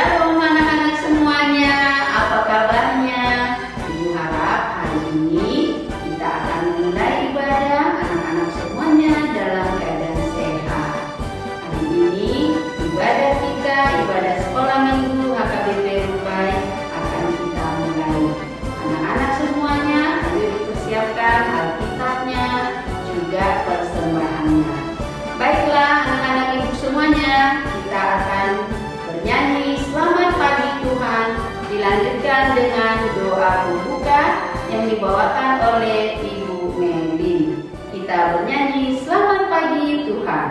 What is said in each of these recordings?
Shalom anak-anak semuanya, apa kabarnya? Ibu harap hari ini kita akan mulai ibadah anak-anak semuanya dalam keadaan sehat. Hari ini ibadah kita, ibadah sekolah minggu HKBP Rupai akan kita mulai. Anak-anak semuanya, ayo dipersiapkan Alkitabnya, juga persembahannya. Baiklah anak-anak ibu semuanya, kita akan bernyanyi Selamat Pagi Tuhan, dilanjutkan dengan doa pembuka yang dibawakan oleh Ibu Melly. Kita bernyanyi Selamat Pagi Tuhan.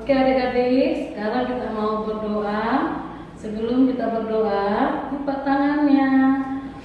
Oke adik-adik, sekarang kita mau berdoa. Sebelum kita berdoa, lipat tangannya,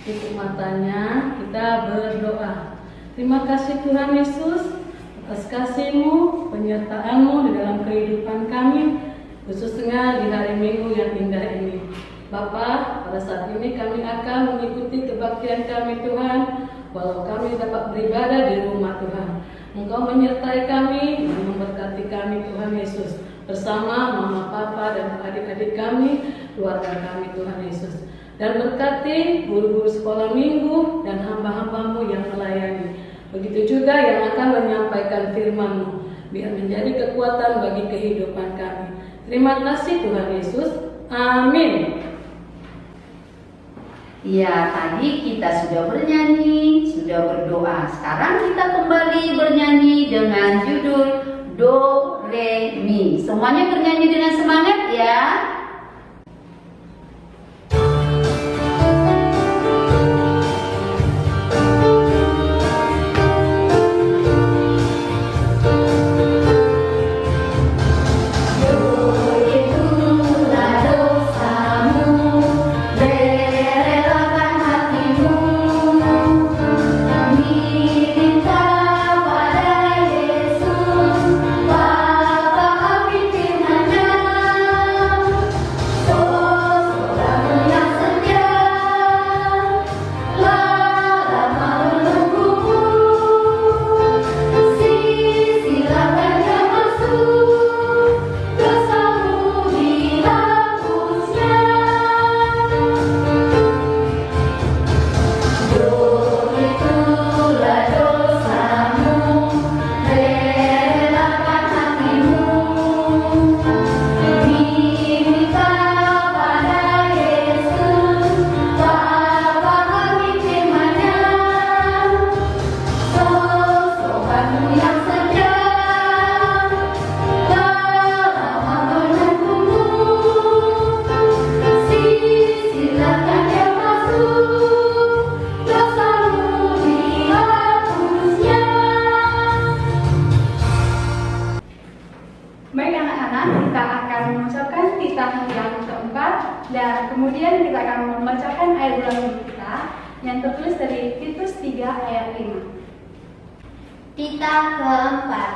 tutup matanya, kita berdoa. Terima kasih Tuhan Yesus atas kasih-Mu, penyertaan-Mu di dalam kehidupan kami, khususnya di hari Minggu yang indah ini. Bapa, pada saat ini kami akan mengikuti kebaktian kami Tuhan, walau kami dapat beribadah di rumah Tuhan. Engkau menyertai kami dan memberkati kami Tuhan Yesus, bersama mama, papa, dan adik-adik kami, keluarga kami Tuhan Yesus. Dan berkati guru-guru sekolah minggu dan hamba-hambamu yang melayani. Begitu juga yang akan menyampaikan firman-Mu, biar menjadi kekuatan bagi kehidupan kami. Terima kasih Tuhan Yesus. Amin. Ya, tadi kita sudah bernyanyi, sudah berdoa. Sekarang kita kembali bernyanyi dengan judul Do, Re, Mi. Semuanya bernyanyi dengan semangat ya. Dan kemudian kita akan membacakan ayat ulangan kita yang tertulis dari Titus 3 ayat 5. Titah keempat,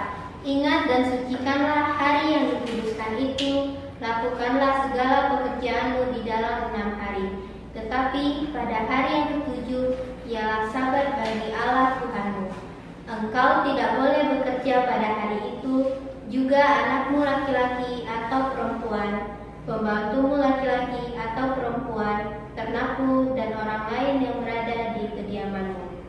ingat dan sucikanlah hari yang dikuduskan itu, lakukanlah segala pekerjaanmu di dalam 6 hari. Tetapi pada hari yang ketujuh, ialah Sabat bagi Allah Tuhanmu. Engkau tidak boleh bekerja pada hari itu, juga anakmu laki-laki atau perempuan, pembantumu laki-laki atau perempuan, ternakmu, dan orang lain yang berada di kediamanmu.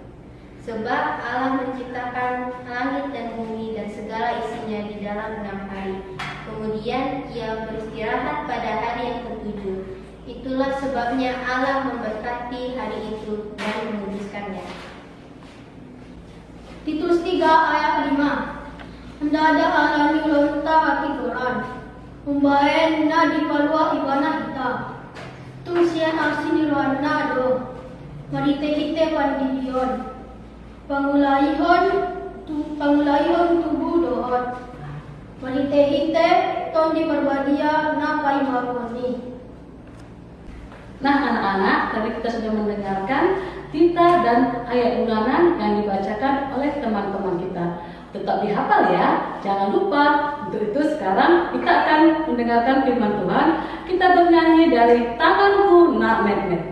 Sebab Allah menciptakan langit dan bumi dan segala isinya di dalam 6 hari. Kemudian Ia beristirahat pada hari yang ketujuh. Itulah sebabnya Allah memberkati hari itu dan menguduskannya. Titus 3 ayat 5. Hendak ada alami lonta hati Quran. Umbaen na di palua ibana kita. Tusian arsini luanna do. Marite hite pandidion. Pangulaihon tubuh dohon. Marite hite ton di perbadia na pai maroni. Nah anak-anak, tadi kita sudah mendengarkan tita dan ayat ulangan yang dibacakan oleh teman-teman kita. Tetap dihafal ya, jangan lupa. Untuk itu sekarang kita akan mendengarkan firman Tuhan. Kita bernyanyi dari Tanganku Nak Met-met.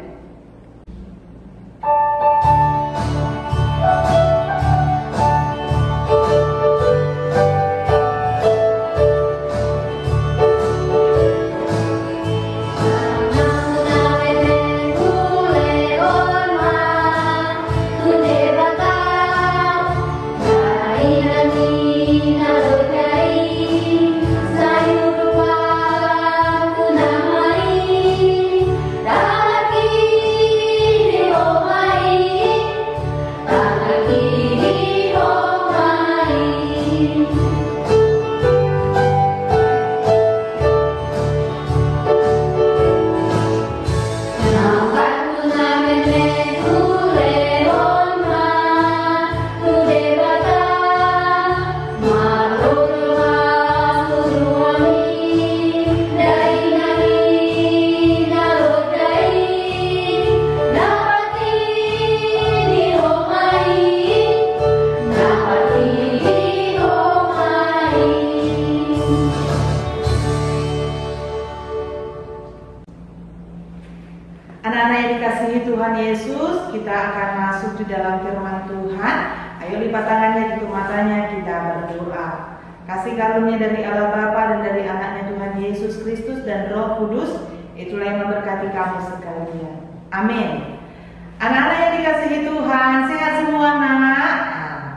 Anak-anak yang dikasihi Tuhan Yesus, kita akan masuk di dalam firman Tuhan. Ayo lipat tangannya, tutup matanya, kita berdoa. Kasih karunia dari Allah Bapa dan dari anaknya Tuhan Yesus Kristus dan Roh Kudus, itulah yang memberkati kamu sekalian. Amin. Anak-anak yang dikasihi Tuhan, sehat semua nak?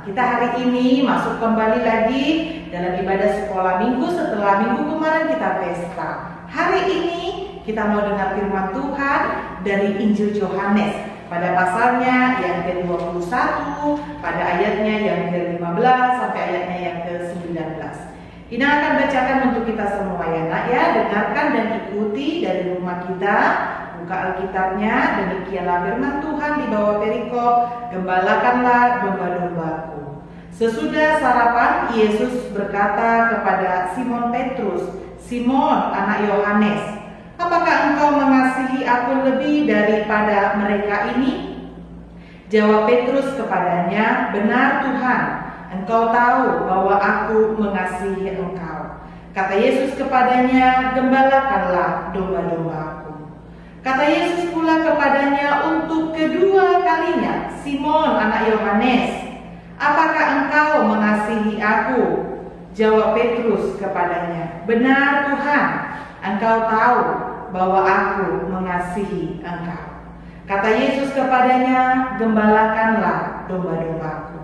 Kita hari ini masuk kembali lagi dalam ibadah sekolah minggu setelah minggu kemarin kita pesta. Hari ini kita mau dengar firman Tuhan dari Injil Yohanes pada pasalnya yang ke-21, pada ayatnya yang ke-15 sampai ayatnya yang ke-19. Ina akan bacakan untuk kita semua ya nak ya, dengarkan dan ikuti dari rumah kita. Buka Alkitabnya, demikianlah firman Tuhan di bawah perikop, gembalakanlah domba-dombaku. Sesudah sarapan, Yesus berkata kepada Simon Petrus, Simon anak Yohanes, apakah engkau mengasihi aku lebih daripada mereka ini? Jawab Petrus kepadanya, benar Tuhan, engkau tahu bahwa aku mengasihi engkau. Kata Yesus kepadanya, gembalakanlah domba-dombaku. Kata Yesus pula kepadanya untuk kedua kalinya, Simon anak Yohanes, apakah engkau mengasihi aku? Jawab Petrus kepadanya, benar Tuhan, engkau tahu bahwa aku mengasihi engkau. Kata Yesus kepadanya, gembalakanlah domba-dombaku.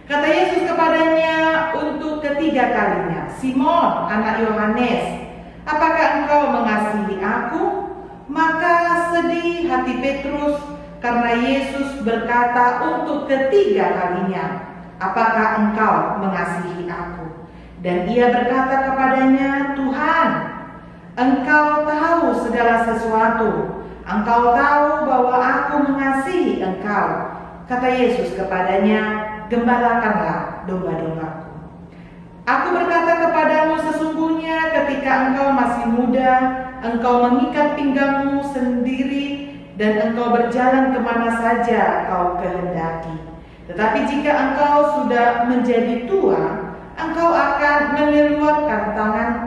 Kata Yesus kepadanya untuk ketiga kalinya, Simon anak Yohanes, apakah engkau mengasihi aku? Maka sedih hati Petrus karena Yesus berkata untuk ketiga kalinya, apakah engkau mengasihi aku? Dan ia berkata kepadanya, Tuhan, engkau tahu segala sesuatu. Engkau tahu bahwa aku mengasihi engkau. Kata Yesus kepadanya, gembalakanlah domba-dombaku. Aku berkata kepadamu sesungguhnya ketika engkau masih muda, engkau mengikat pinggangmu sendiri dan engkau berjalan kemana saja kau kehendaki. Tetapi jika engkau sudah menjadi tua, engkau akan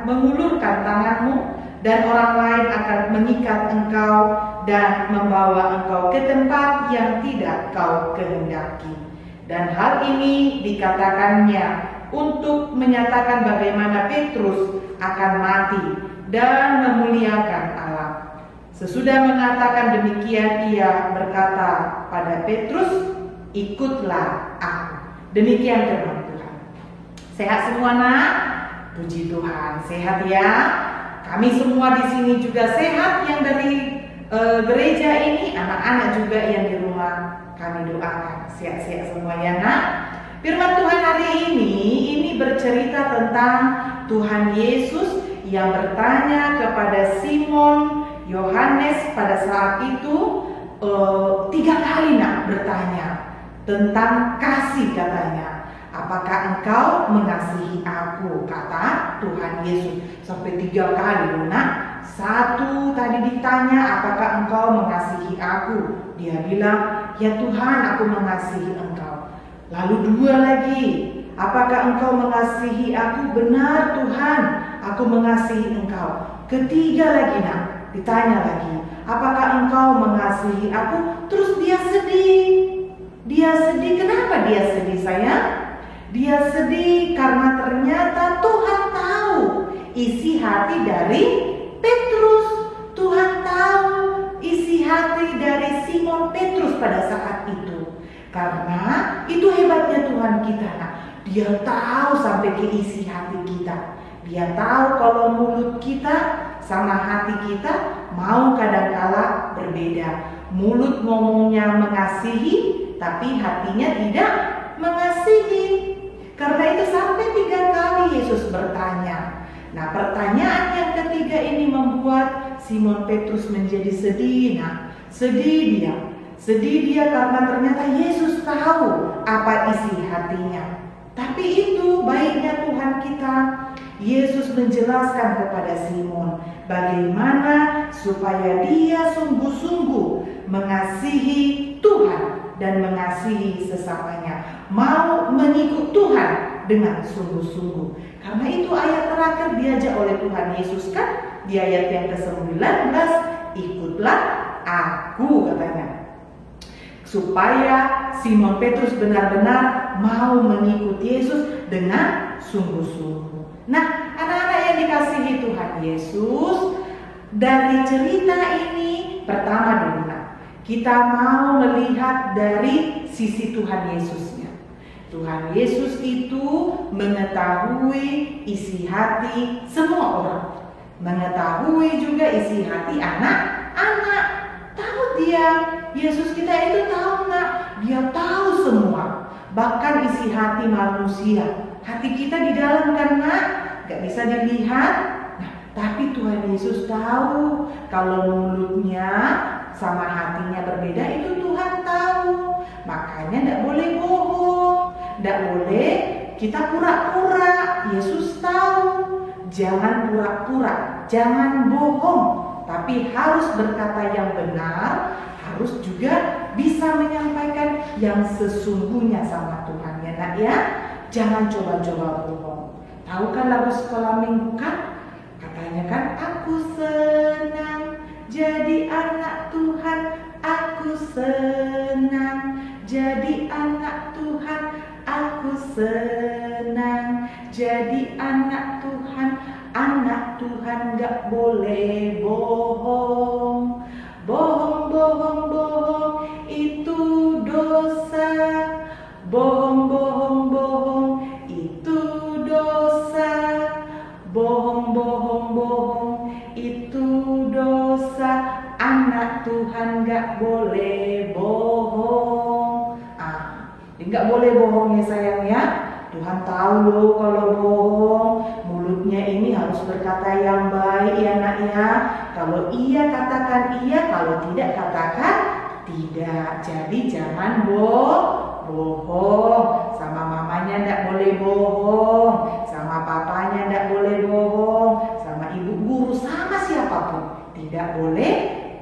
mengulurkan tanganmu dan orang lain akan mengikat engkau dan membawa engkau ke tempat yang tidak kau kehendaki. Dan hal ini dikatakannya untuk menyatakan bagaimana Petrus akan mati dan memuliakan Allah. Sesudah mengatakan demikian, ia berkata pada Petrus, ikutlah aku. Demikian firman Tuhan. Sehat semua nak? Puji Tuhan, sehat ya. Kami semua di sini juga sehat, yang dari gereja ini, anak-anak juga yang di rumah kami doakan. Siap-siap semua ya nak. Firman Tuhan hari ini bercerita tentang Tuhan Yesus yang bertanya kepada Simon Yohanes pada saat itu 3 kali nak bertanya tentang kasih, katanya. Apakah engkau mengasihi aku? Kata Tuhan Yesus sampai 3 kali nak. 1 tadi ditanya, apakah engkau mengasihi aku? Dia bilang, ya Tuhan, aku mengasihi engkau. Lalu 2 lagi, apakah engkau mengasihi aku? Benar Tuhan, aku mengasihi engkau. Ketiga lagi nak, ditanya lagi, apakah engkau mengasihi aku? Terus dia sedih. Dia sedih, kenapa dia sedih sayang? Dia sedih karena ternyata Tuhan tahu isi hati dari Petrus. Tuhan tahu isi hati dari Simon Petrus pada saat itu. Karena itu hebatnya Tuhan kita. Nah, dia tahu sampai ke isi hati kita. Dia tahu kalau mulut kita sama hati kita mau kadang-kala berbeda. Mulut ngomongnya mengasihi, tapi hatinya tidak mengasihi. Karena itu sampai 3 kali Yesus bertanya. Nah, pertanyaan yang ketiga ini membuat Simon Petrus menjadi sedih. Nah, sedih dia. Sedih dia karena ternyata Yesus tahu apa isi hatinya. Tapi itu baiknya Tuhan kita. Yesus menjelaskan kepada Simon bagaimana supaya dia sungguh-sungguh mengasihi Tuhan dan mengasihi sesamanya. Mau mengikut Tuhan dengan sungguh-sungguh. Karena itu ayat terakhir diajak oleh Tuhan Yesus kan, di ayat yang ke-19, ikutlah aku, katanya. Supaya Simon Petrus benar-benar mau mengikut Yesus dengan sungguh-sungguh. Nah, anak-anak yang dikasihi Tuhan Yesus, dari cerita ini pertama dulu kita mau melihat dari sisi Tuhan Yesusnya. Tuhan Yesus itu mengetahui isi hati semua orang, mengetahui juga isi hati anak-anak. Tahu dia, Yesus kita itu tahu nak, dia tahu semua, bahkan isi hati manusia. Hati kita di dalam kan nak, gak bisa dilihat. Nah, tapi Tuhan Yesus tahu kalau mulutnya sama hatinya berbeda, itu Tuhan tahu. Makanya gak boleh bohong, gak boleh kita pura-pura. Yesus tahu. Jangan pura-pura, jangan bohong, tapi harus berkata yang benar, harus juga bisa menyampaikan yang sesungguhnya sama Tuhan ya nak ya. Jangan coba-coba bohong. Tahu kan lagu sekolah minggu kan? Katanya kan, aku senang jadi anak Tuhan, aku senang jadi anak Tuhan, aku senang jadi anak Tuhan. Anak Tuhan gak boleh bohong. Bohong, bohong, bohong itu dosa. Bohong, bohong, bohong itu dosa. Bohong, bohong, bohong itu dosa. Anak Tuhan gak boleh bohong. Gak boleh bohong ya sayang ya. Tuhan tahu loh kalau bohong. Mulutnya ini harus berkata yang baik ya nak ya. Kalau iya katakan iya, kalau tidak katakan tidak. Jadi jangan bohong. Sama mamanya ndak boleh bohong, sama papanya ndak boleh bohong, sama ibu guru, sama siapapun tidak boleh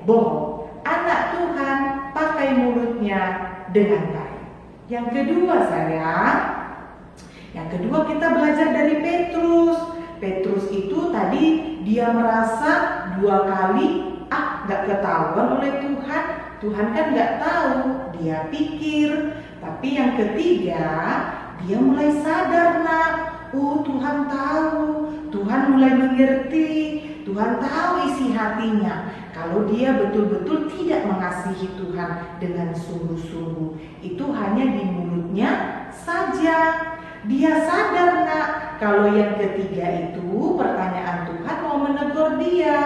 bohong. Anak Tuhan pakai mulutnya dengan baik. Yang kedua sayang, yang kedua kita belajar dari Petrus. Petrus itu tadi dia merasa 2 kali gak ketahuan oleh Tuhan. Tuhan kan gak tahu, dia pikir. Tapi yang ketiga dia mulai sadar nak, oh Tuhan tahu, Tuhan mulai mengerti, Tuhan tahu isi hatinya. Kalau dia betul-betul tidak mengasihi Tuhan dengan sungguh-sungguh, itu hanya di mulutnya saja. Dia sadar nak, kalau yang ketiga itu pertanyaan Tuhan mau menegur dia.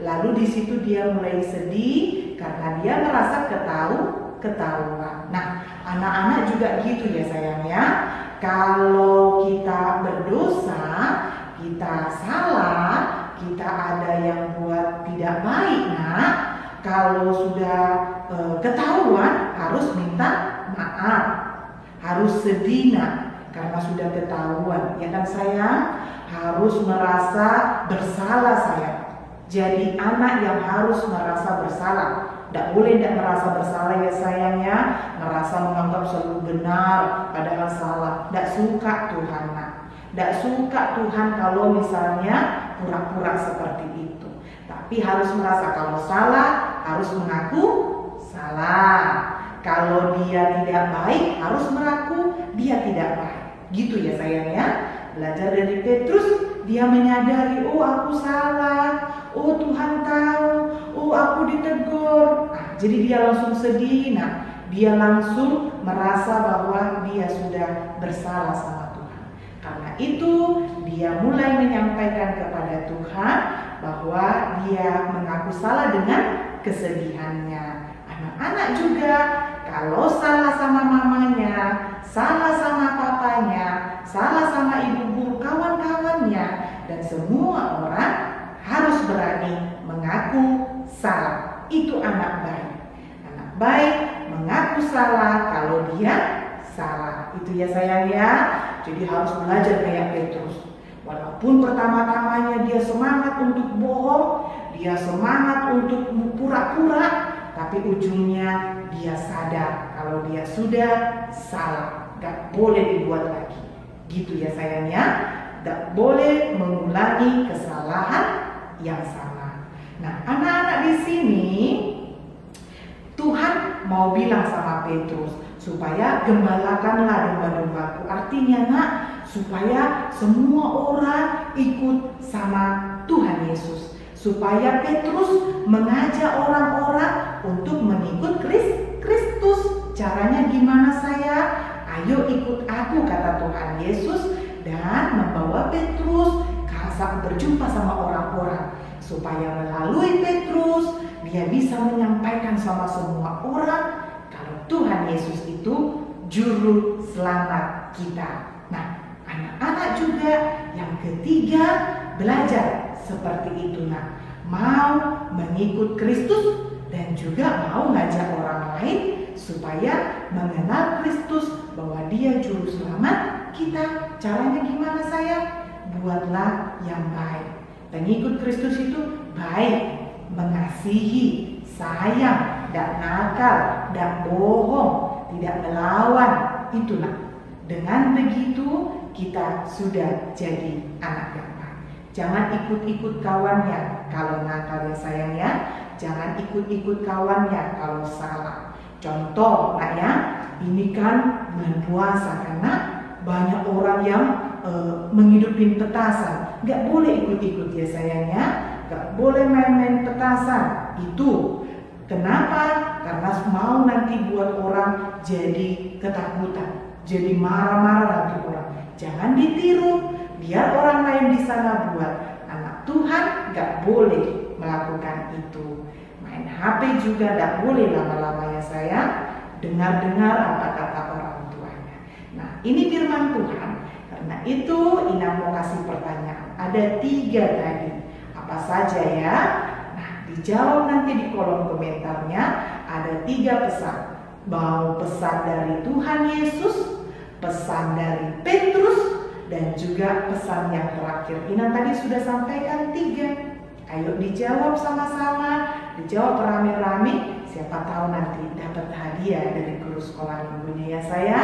lalu di situ dia mulai sedih karena dia merasa ketahuan. Nah, anak-anak juga gitu ya sayang ya. Kalau kita berdosa, kita salah, kita ada yang buat tidak baik, nah kalau sudah ketahuan harus minta maaf, harus sedih nak, karena sudah ketahuan, ya kan sayang? Harus merasa bersalah sayang. Jadi anak yang harus merasa bersalah. Tidak boleh tidak merasa bersalah ya sayangnya, merasa menganggap selalu benar padahal salah. Tidak suka Tuhan nak. Tidak suka Tuhan kalau misalnya pura-pura seperti itu. Tapi harus merasa kalau salah, harus mengaku salah. Kalau dia tidak baik, harus mengaku dia tidak baik. Gitu ya sayangnya. Belajar dari Petrus, dia menyadari, oh aku salah, oh Tuhan tahu, oh aku ditegur. Nah, jadi dia langsung sedih, nah dia langsung merasa bahwa dia sudah bersalah sama Tuhan. Karena itu dia mulai menyampaikan kepada Tuhan bahwa dia mengaku salah dengan kesedihannya. Anak-anak juga kalau salah sama mamanya, salah sama papanya, salah sama ibu guru kawan-kawannya, dan semua orang harus berani mengaku salah. Itu anak baik. Anak baik mengaku salah kalau dia salah. Itu ya sayang ya. Jadi harus belajar kayak Petrus. Walaupun pertama-tamanya dia semangat untuk bohong, dia semangat untuk pura-pura, tapi ujungnya dia sadar kalau dia sudah salah, gak boleh dibuat lagi. Gitu ya sayangnya, gak boleh mengulangi kesalahan yang sama. Nah, anak-anak di sini Tuhan mau bilang sama Petrus supaya gembalakanlah domba-dombaku. Artinya nak, supaya semua orang ikut sama Tuhan Yesus. Supaya Petrus mengajak orang-orang untuk mengikut Kristus. Caranya gimana saya? Ayo ikut aku, kata Tuhan Yesus, dan membawa Petrus berjumpa sama orang-orang. Supaya melalui Petrus, dia bisa menyampaikan sama semua orang kalau Tuhan Yesus itu juru selamat kita. Nah, anak-anak juga yang ketiga belajar seperti itu nak, mau mengikut Kristus dan juga mau ngajak orang lain supaya mengenal Kristus bahwa dia juru selamat kita. Caranya gimana sayang? Buatlah yang baik. Pengikut Kristus itu baik, mengasihi, sayang, tidak nakal, tidak bohong, tidak melawan. Itulah. Dengan begitu kita sudah jadi anak yang baik. Jangan ikut-ikut kawannya kalau nakal ya sayang ya. Jangan ikut-ikut kawannya kalau salah. Contoh nak ya, ini kan bulan puasa karena banyak orang yang menghidupin petasan. Gak boleh ikut-ikut ya sayangnya. Gak boleh main-main petasan. Itu kenapa? Karena mau nanti buat orang jadi ketakutan, jadi marah-marah nanti orang. Jangan ditiru. Biar orang lain di sana buat. Anak Tuhan gak boleh melakukan itu. Main HP juga gak boleh lama-lama ya sayang. Dengar-dengar apa kata orang tuanya. Nah, ini firman Tuhan. Karena itu Ina mau kasih pertanyaan. Ada 3 tadi. Apa saja ya? Nah, dijawab nanti di kolom komentarnya. Ada 3 pesan. Mau pesan dari Tuhan Yesus, pesan dari Petrus, dan juga pesan yang terakhir. Ina tadi sudah sampaikan 3. Ayo dijawab sama-sama, dijawab rame-rame. Siapa tahu nanti dapat hadiah dari guru sekolah minggunya ya saya.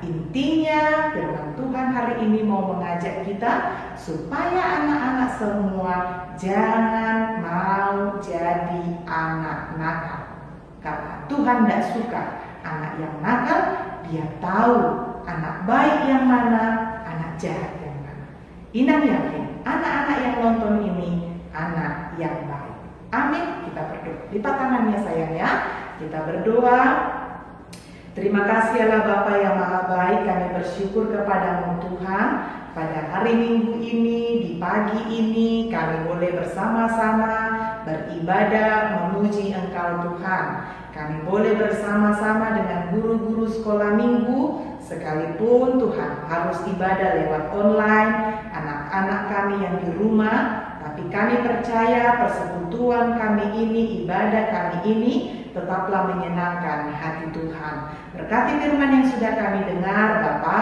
Intinya firman Tuhan hari ini mau mengajak kita supaya anak-anak semua jangan mau jadi anak nakal. Karena Tuhan tidak suka anak yang nakal. Dia tahu anak baik yang mana, anak jahat yang mana. Ina yakin anak-anak yang nonton ini anak yang baik. Amin. Kita berdoa. Lipat tangannya sayang ya. Kita berdoa. Terima kasih Allah Bapa yang Maha Baik. Kami bersyukur kepadamu Tuhan. Pada hari Minggu ini, di pagi ini, kami boleh bersama-sama beribadah, memuji Engkau Tuhan. Kami boleh bersama-sama dengan guru-guru sekolah minggu, sekalipun Tuhan harus ibadah lewat online, anak-anak kami yang di rumah, tapi kami percaya persekutuan kami ini, ibadah kami ini tetaplah menyenangkan hati Tuhan. Berkati firman yang sudah kami dengar, Bapa,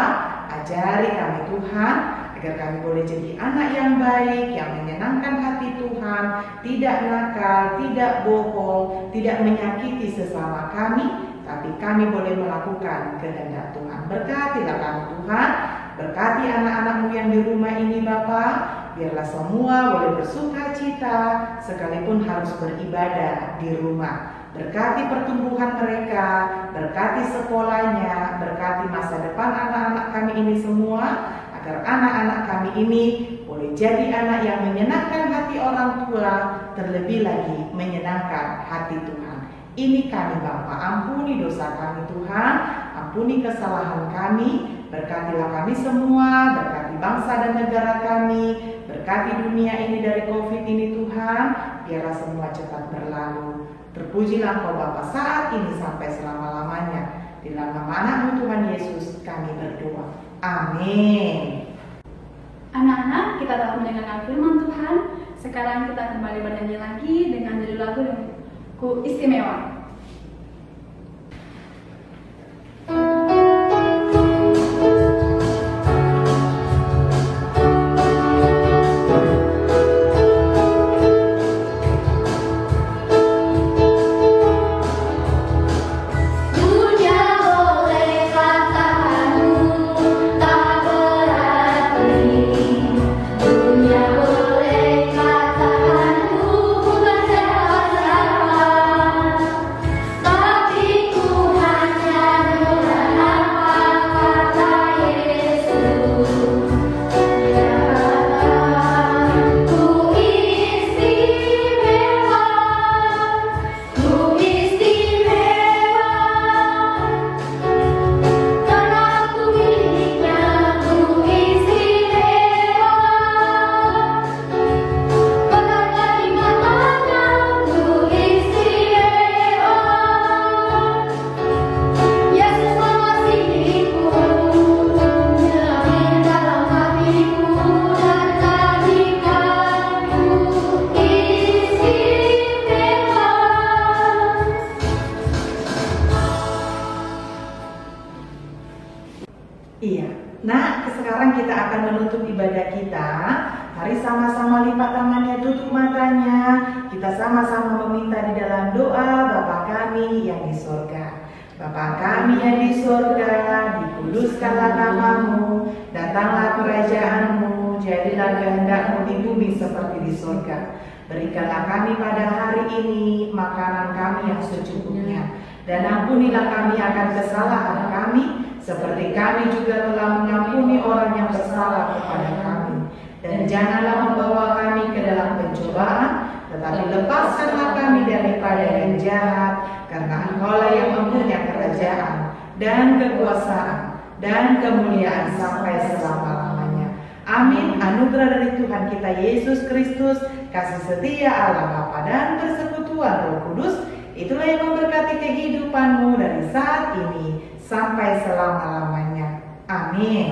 ajari kami Tuhan, agar kami boleh jadi anak yang baik, yang menyenangkan hati Tuhan, tidak nakal, tidak bohong, tidak menyakiti sesama kami, tapi kami boleh melakukan kehendak Tuhan. Berkatilah kami Tuhan, berkati anak-anak-Mu yang di rumah ini Bapa, biarlah semua boleh bersuka cita, sekalipun harus beribadah di rumah. Berkati pertumbuhan mereka, berkati sekolahnya, berkati masa depan anak-anak kami ini semua, agar anak-anak kami ini boleh jadi anak yang menyenangkan hati orang tua, terlebih lagi menyenangkan hati Tuhan. Ini kami Bapa, ampuni dosa kami Tuhan, ampuni kesalahan kami, berkatilah kami semua, berkati bangsa dan negara kami, berkati dunia ini dari COVID ini Tuhan, biarlah semua cepat berlalu. Terpujilah Engkau Bapa saat ini sampai selama-lamanya. Di dalam nama anak-Mu Tuhan Yesus kami berdoa. Amin. Anak-anak, kita telah mendengarkan firman Tuhan. Sekarang kita kembali bernyanyi lagi dengan judul lagu yang istimewa. Iya, nah sekarang kita akan menutup ibadah kita. Mari sama-sama lipat tangannya, tutup matanya. Kita sama-sama meminta di dalam doa Bapa kami yang di sorga. Bapa kami yang di sorga, dikuduskanlah nama-Mu, datanglah kerajaan-Mu, jadilah kehendak-Mu di bumi seperti di sorga. Berikanlah kami pada hari ini makanan kami yang secukupnya, dan ampunilah kami akan kesalahan kami, seperti kami juga telah mengampuni orang yang bersalah kepada kami. Dan janganlah membawa kami ke dalam pencobaan, tetapi lepaskanlah kami daripada yang jahat, karena Engkau-lah yang mempunyai kerajaan dan kekuasaan dan kemuliaan sampai selama-lamanya. Amin. Anugerah dari Tuhan kita Yesus Kristus, kasih setia Allah Bapa dan persekutuan Roh Kudus, itulah yang memberkati kehidupanmu dari saat ini sampai selama-lamanya. Amin.